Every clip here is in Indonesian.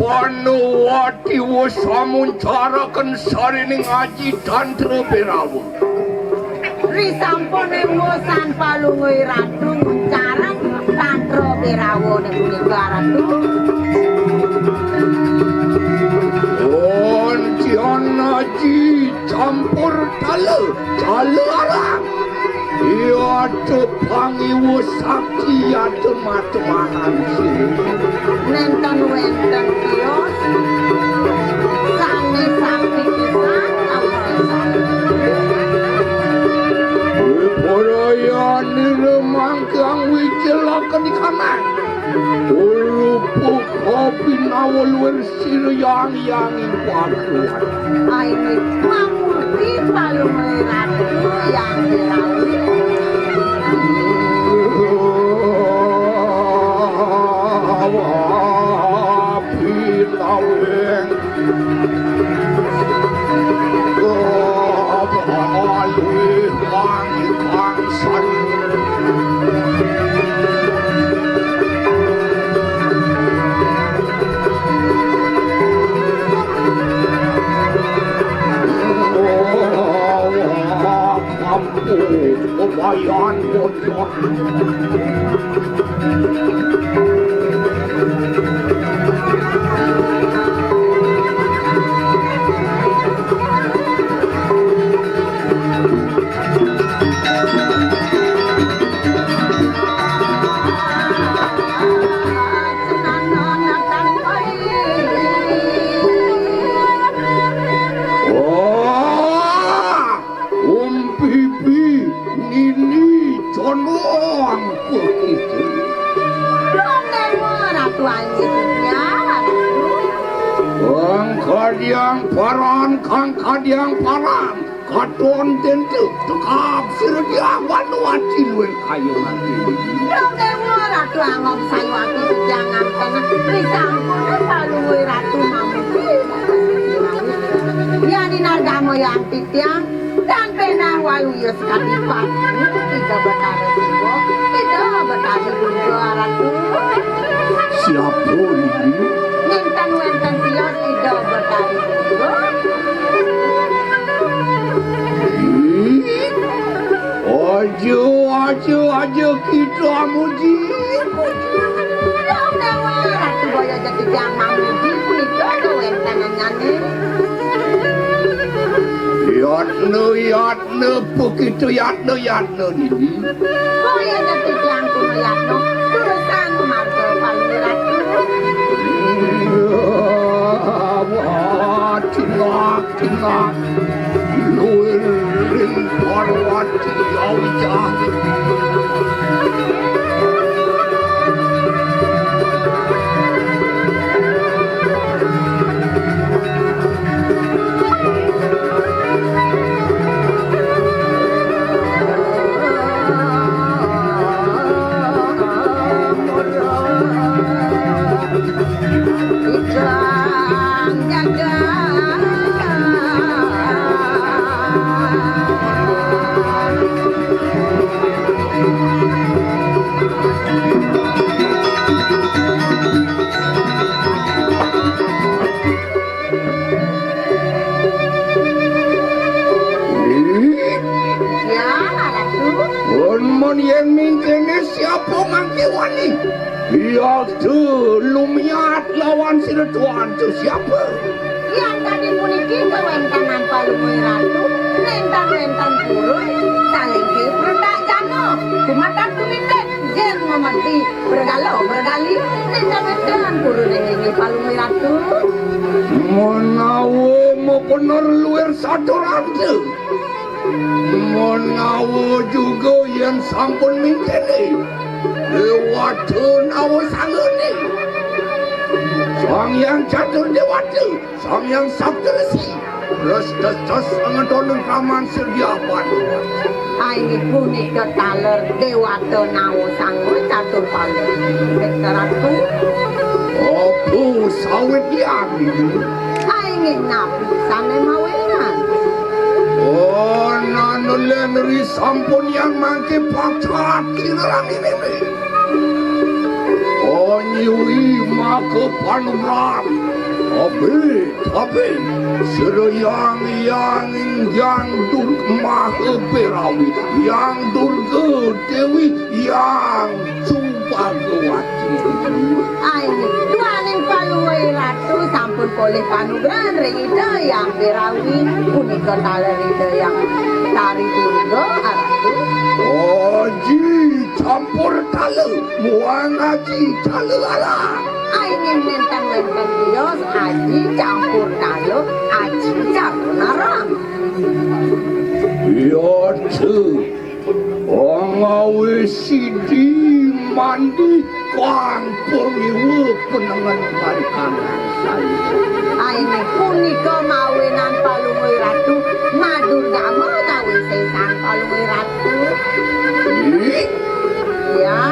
Panuwati samuncaraken sarining aji tantra Berawa. Risampune musan palungui ratu muncarang tantra Berawa ning punika ratu. Ontian aji campur tale arang. Iya tepangi sakti ya temat-temahan nenten wenten kios sami sakti pisan awisan Poroyan niremangkang wijelakan ikanan Tulupuk kopi nawal wersir yang pakuan Aini mamurti palungui ratu yang dilalui Bayan bocor kadiang paran kadon tentu tekap sirdia wanuati luwih kayu ati Donge ratu angop sayuati jangan tengah risampune palungui ratu mamuti yani nardamo yang titiang dan penang walu ya sekalipat tidak betare siwo tidak betare bunga ratu siapa ini nintan wenten tios tidak betare bunga Aja kita muji. Ratu boyo jadi jangan muji punika wenten nyane. Yatne begitu yatne ini. Boyo jadi jangan kuno yatno urusan marga paling ratu. Tinggal. Luirin parwati yawjah. Ya tuh lumiat lawan si Tuan tu siapa? Yang tadi puniki kewentangan palungui ratu, nentan purun, saling berdak jano, kumatan kumitek, jer memati bergali, nentan purun ini palungui ratu. Menawo mau bener luar satu ratu. menawa juga yang sampun mingkene lewat nawa sangene sang yang catur dewata sang yang sabda resi restas angadoneng raman sediapan Aini punika taler dewata nawa sango catur paler Ratu apa sawit yang Aini napi sane mawenan oh nanelenri sampun yang mangke pacat sinarang ini oh nyiwi maka panumram tapi serayang yang durga perawi yang durga dewi yang Subagawati Aini tuaning paluwai ratu sampun koleh panugrahan ringida yang perawi punika taler ida yang tari durga ratu Aji campur tala muang aji tala ala Aini mentang-mentang dios aji campur talo aji campur narang ya tu Angawe sidi mandi kang periwe penangan marikanan saya. Aini punika mawenan paluwai ratu madur dama kawe sesang paluwai ratu ya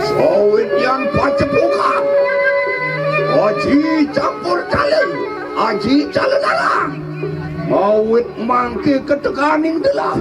sawit yang pacepukan aji campur tala aji tala dalam awit mangke ketekaning delah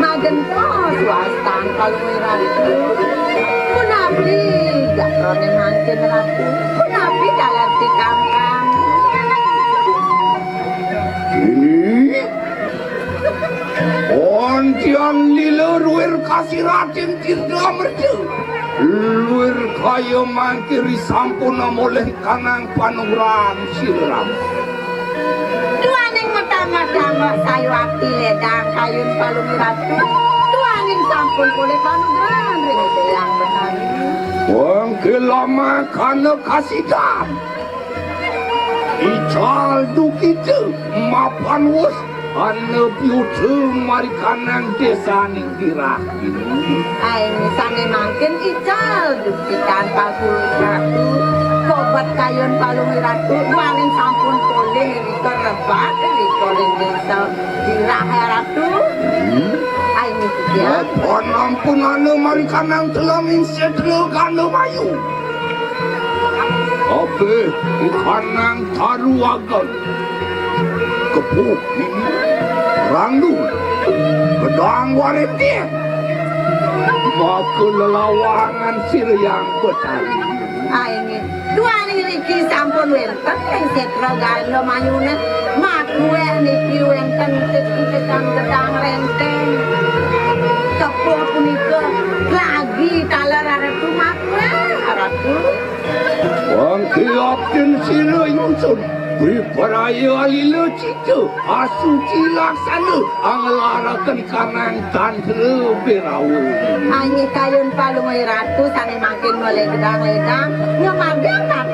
magentos wastan paluwai ratu punapi gak rone mangkin ratu punapi dalar tikangkang ini ontian lilur wir kasih ratin tirda merdu luir kaya mangkiri sampun oleh kanang panuran siram tuaning metama-tama sayu akti ledang kayun paluwai ratu tuaning sampun oleh panuran ring yang benar wong kelama kana kasidan ical dukite mapan wus ane piutu marikanang desa ning dirah Aini sane mangkin ical dukikan paluwai ratu kobat kayun paluwai ratu tuaning sampun oleh riko rebat riko ring desa dirah ratu Aini dia apa nampunane marikanang telanging sedro kana mayu ape ikanang taru agam kepuh randu pedang warintir maka lelawangan siryang besar Aini tuaning riki sampun wenten ing sedro galo mayune makue niki wenten tekang gedang renteng kepuh punika lagi taler ratu makue ratu wong kiopin sira ingsun Biparaya alila cica asuci laksana angelarakan kanang tantra berawu. Angi kayun palungoy ratu sane mangkin meledang-ledang nyamagangan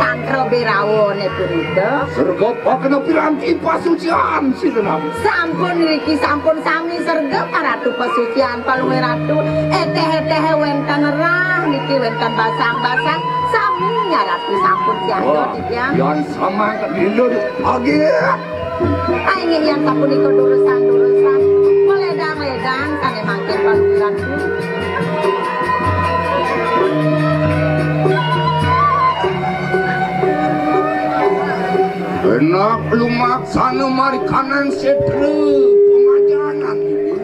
tantra berawo ne punito. Serga pakna piranti pasucian sirenam. Sampun riki sampun sami serga paratu pasucian palungoy ratu eteh-eteh wenten rah niki wenten basang-basang sami ratu sampun siado tiang. Yang sama kadilur agi. Aing yang sampun iko durusan meledang-ledang sane mangkin palungoy ratu. Enak lumaksana mari kanan setre pemajanan.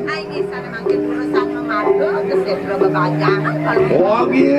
Aing sana mangkin urusan memarga ke setro bebajangan kalau Agi.